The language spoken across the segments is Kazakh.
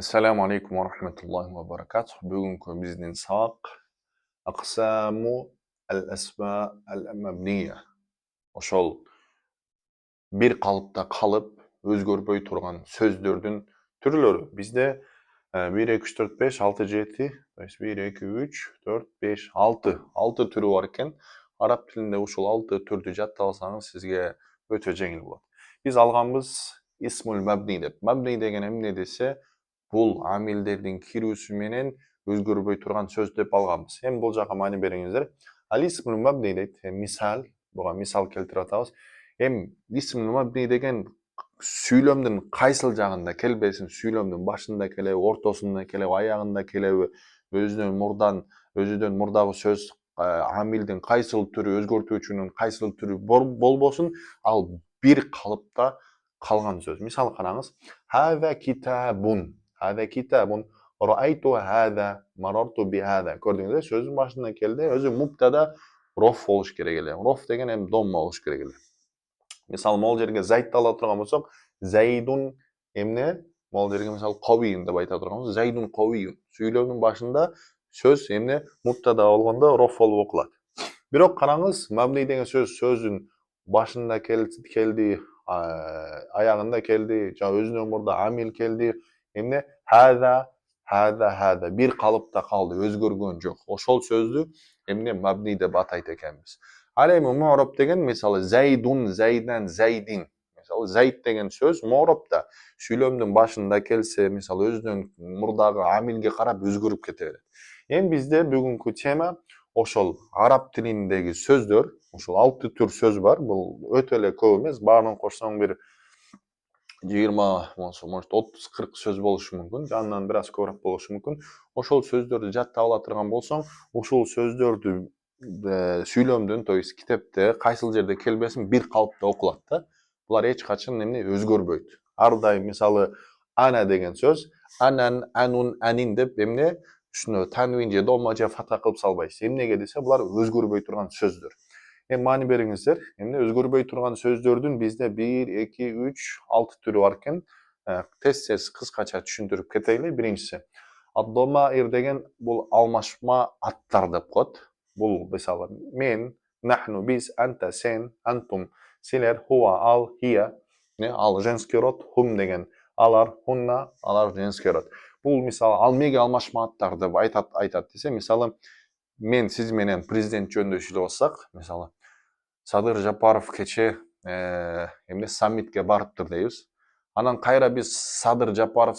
Assalamu alaikum wa rahmatullahi wa barakatuh. Bugungi bizning savoq aqsamu al-asma al-mabniya. Oşol bir qalıpta qalıp özgörpöy turgan sözdördün türlörü. Bizde 1, 2, 3, 4, 5, 6, 7, 1, 2, 3, 4, 5, 6 türü var eken Arap tilinde uşul 6 türdü jatta alsanız sizge ötö jеңил bolat. Biz alganbız ismul mabni dep. Mabni degen emne dese bul amilderdin kirүүsü menen özgөрбөй turgan söz dep alганбыз. Hem bul jaka mani beriңиздер. Al ismul mabni deyt. Misal, buga misal keltirip atабыз. Hem ismul mabni degen süйлөмдүн кайсыл жагында келбесин, süйлөмдүн башында келеби, ортосунда келеби, аягында келеби, өзүдөн мурдагы сөз амилдин кайсыл түрү, өзгөртүүчүнүн кайсыл түрү болбосун, ал бир калыпта калган сөз. Мисал караңыз. Хаза китабун. Хаза китабун. Раайту хаза, марарту би хаза. Көрдүңүзбү? Сөздүн башында келди, өзү муптада роф болуш керек эле. Роф деген эми домма болуш керек эле. Мисал, мол жерге зайд ала турган болсок, зайдун эмне? Мол жерге мисал кавиюн деп айта турганбыз. Зайдун кавиюн. Сүйлөмдүн башында сөз эмне? Муптада болгондо роф болуп окулат. Бирок караңыз, мабни деген сөздүн башында келди, аягында келди, жана өзүнөн мурда амил келди. Эмне? Хаза бир калыпта калды, өзгөргөн жок. Ошол сөздү эмне? Мабни деп атайт экенбиз. Ал эми му'раб деген мисалы зайдун, зайдан, зайдин. Мисалы зайд деген сөз му'рабда сүйлөмдүн башында келсе, мисалы өзүнөн мурдагы амилге карап өзгөрүп кете берет. Эми бизде бүгүнкү тема ошол араб тилиндеги сөздөр, ошол 6 түр сөз бар. Бул өтө эле көп эмес, баарын кошсоң бир 20, может 30-40 сөз болушу мүмкүн, жанынан бир аз көбүрөөк болушу мүмкүн. Ошол сөздөрдү жаттап ала турган болсоң, ушул сөздөрдү сүйлөмдүн, то есть китепте кайсыл жерде келбесин бир калыпта окулат да. Булар эч качан эмне өзгөрбөйт. Ар дайым мисалы ана деген сөз, анан, анун, анин деп эмне ушуну танвин же домма же фата кылып салбайсыз. Эмнеге десе булар өзгөрбөй турган сөздөр. Эми маани бериңиздер. Эмне өзгөрбөй турган сөздөрдүн бизде 1, 2, 3, 6 түрү бар экен. Тез кыскача түшүндүрүп кетейли. Биринчиси, ад-домаир деген бул алмашма аттар деп коет. Бул мисалы мен, нахну, биз, анта, сен, антум, силер, хуа, ал, хия. Ал женский род, хум деген алар, хунна, алар женский род. Бул мисалы ал меге алмашма аттар деп айтат десе, мисалы мен сиз менен президент жөнүндө сүйлөп атсак, мисалы Садыр Жапаров кече эмне саммитке барыптыр дейбиз. Анан кайра биз Садыр Жапаров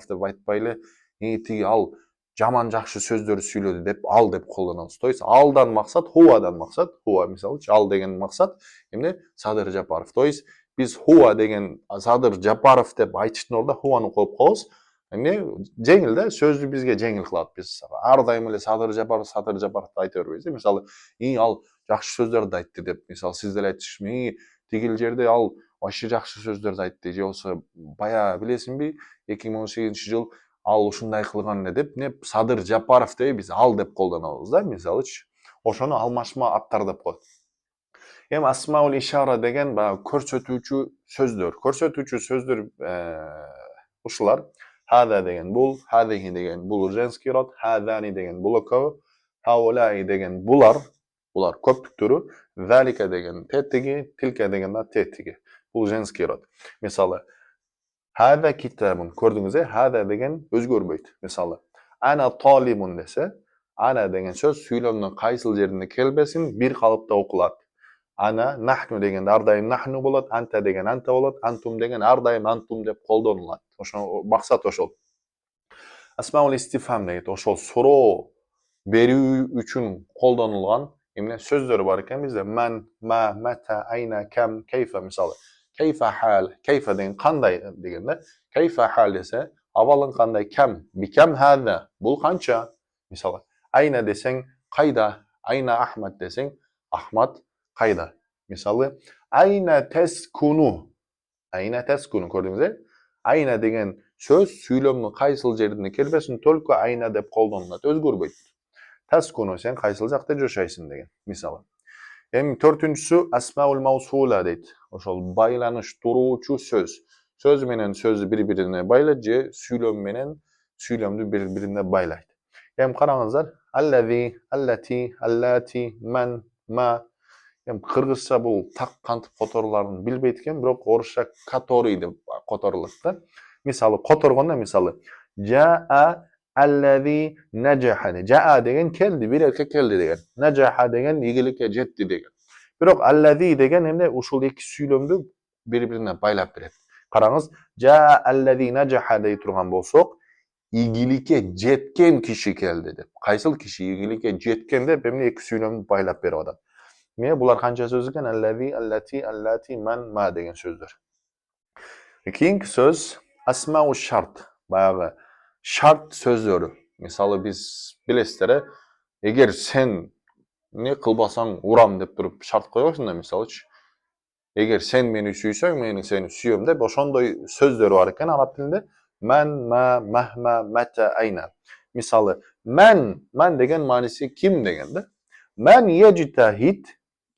деп айтпайлы, тиги ал жаман жакшы сөздөрдү сүйлөдү деп ал деп колдонобуз. То есть алдан максат, хуа мисалы, ал деген максат эмне? Садыр Жапаров. То есть биз хуа деген Садыр Жапаров деп айтыштын ордуна хуаны коюп коебуз. Эмне? Жеңил да, сөздү бизге жеңил кылат. Биз ар дайым эле Садыр Жапаров деп айта бербейбиз. Мисалы, ал жакшы сөздөрдү айтты деп, мисалы сиз деле айтышмы, тигил жерде ал вообще жакшы сөздөрдү айтты, же болбосо бая билесиңби, 2018-жыл ал ушундай кылган эле деп, не Садыр Жапаров деп биз ал деп колдонобуз да, мисалычы. Ошону алмашма аттар деп коет. Эми асмаул ишара деген баягы көрсөтүүчү сөздөр. Көрсөтүүчү сөздөр ушулар. Хаза деген бул, хазихи деген бул женский род, хазани деген бул экөө, хаулаи деген булар көптүк түрү, залика деген тетиги, тилке деген да тетиги. Бул женский род. Мисалы, хаза китабун, көрдүңүз, хаза деген өзгөрбөйт. Мисалы, ана талибун десе, ана деген сөз сүйлөмдүн кайсыл жеринде келбесин бир калыпта окулат. Ана, нахну деген ар дайым нахну болот, анта деген анта болот, антум деген ар дайым антум деп колдонулат. Ошо максат ошол. Асмаул истифам дейт, ошол суроо берүү үчүн колдонулган эмне сөздөр бар экен бизде. Ман, ма, мата, айна, кам, кейфа мисалы. Кейфа хал, кейфа деген кандай деген да. Кейфа хал десе, абалың кандай, кам, бикам хаза, бул канча? Мисалы, айна десең, кайда? Айна Ахмад десең, Ахмад кайда? Мисалы, айна тескуну, көрдүңүз? Айна деген сөз сүйлөмдүн кайсыл жерине келбесин только айна деп колдонулат, өзгөрбөйт. Тескуну сен кайсыл жакта жашайсың деген, мисалы. Эми 4-түнчүсү асмаул маусула дейт. Ошол байланыштыруучу сөз. Söz menen sözü bir-birine baylaydı je süylem menen süylemdi bir-birine baylaydı. Hem karаңыздар, allazi, allati, allati, man, ma. Hem kırgızça bu tak kantıp kotorlarını bilbeytken, birok orusça katori dep kotorulutda. Misalı kotorgonda misalı jaa allazi najaha. Jaa degen keldi, bir erkek keldi degen. Najaha degen igilikке жетти degen. Birok allazi degen emne uşul iki süylemdi bir-birine baylap berет. Karаңыз, jaa allazi najaha dei turgan bolsok, igilikке жеткен kişi keldi dep. Kaysıl kişi igilikке жеткен dep emne iki süylemdi baylap berip adam. Niye? Bular kança söz ekan? Allazi, allati, allati, man, ma degan sözler. Keyingi söz asma-u şart. Bayağı şart sözleri. Misalı biz bilesizler, eğer sen ne kılbasan uram dep durup şart koyarsın da misalıç. Eğer sen beni süysen, meni seni süyüm dep oşondoy sözleri var eken Arap dilinde. Man, ma, mahma, mata, ayna. Misalı man degen manisi kim degende. Man yectahid,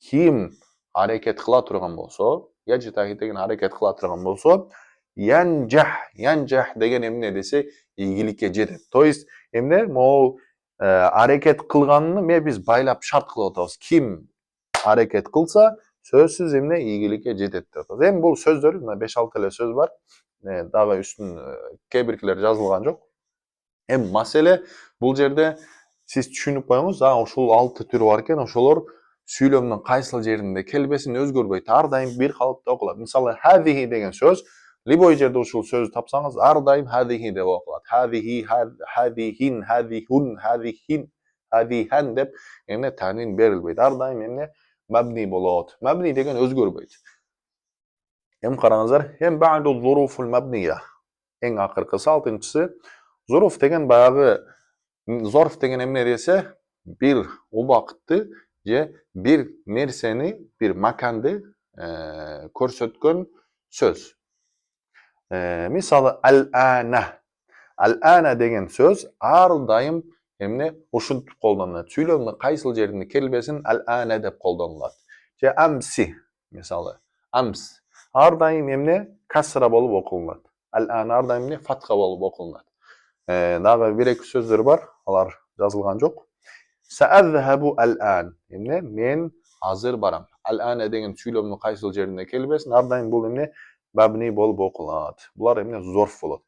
kim hareket kıla turgan bolsa, yectahid degen hareket kıla turgan bolsa, yancah degen emne dese iyilikке жетет. То есть emne mo hareket kılganını me biz baylap şart kılıp atabız. Kim hareket kılsa sözsüz emne iyilikке жетет деп atabız. Hem bu sözler 5-6 tane söz var. Daha üstün kebirkiler yazılgan жок. Hem masele bul jerde siz düşünüp koyuңuz, ошол 6 türü var eken, oşolor süйлömdün kaysıl жерinde kelbesini özgөрбөйт, ар дайым bir kalıpta okulat. Misalı hadihi degen söz, liboy jerde uşul sözü tapsanız ар дайым hadihi dep okulat. Hadihi, hadihin, hadihun, hadihin, hadihen dep emne tanin berilbeyt. Ар дайым emne mabni bolot. Mabni degen özgörбөйt. Hem karаңыздар, hem ba'du zuruful mabniya. En akırkısı 6-ncısı, zuruf degen bayağı zorf degen emne dese bir ubakıtты je bir nerseni, bir makanды körsetken söz. Misalı al-ana. Al-ana degen söz ar dayım emne uşuntup kollanılat. Süylömdün kaysıl jerinde kelbesin al-ana dep kollanılat. Je amsi misalı ams ar dayım emne kasra bolup okulunat. Al-ana ar dayım emne fatha bolup okulunat. Daha bir iki sözleri var. Alar yazılgan jok. Sa'adhabu al-an. Emne men hazır baram. Al-an degen süylömdün kaysıl jerinde kelbesin ar dayım bul emne mabni bolup okulat. Bular emne zorf bolat.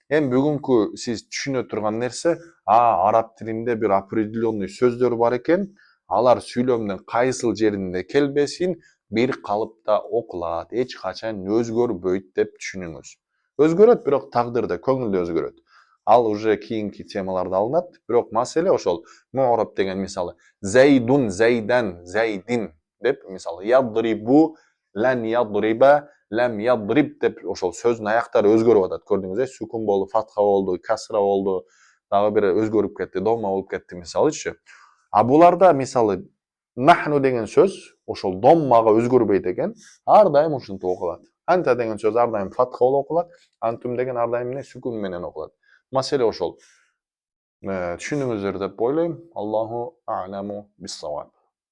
Hem bugünkü siz düşüne turgan nerse, Arap dilinde bir определенный sözler var eken, alar süylömdün kaysıl jerinde kelbesin bir kalıpta okulat. Hiç kaçan özgörбөйт dep düşünüңüz. Özgöröt, birok taqdirde, köngülde özgöröt. Al уже keyinki temalarda alınat. Birok masele oşol mu'rab degen misalı Zeydun, Zeyden, Zeydin dep misalı yadribu, lan yadriba, lam yadrib dep oşol sözdün ayaktары özgörüp atat. Gördüңüz, sukun boldu, fatha boldu, kasra boldu, dagı biri özgörüp ketti, domma bolup ketti misalıçı. Bularda misalı nahnu degen söz oşol dommaga özgörбөйт eken, ar dayım uşuntup okulat. Anta degen söz ar dayım fatha bolup okulat, antum degen ar dayım sukun menen okulat. Masele oşol. Düşündüңүздөр деп ойлойм. Allahu a'lamu bis-savab.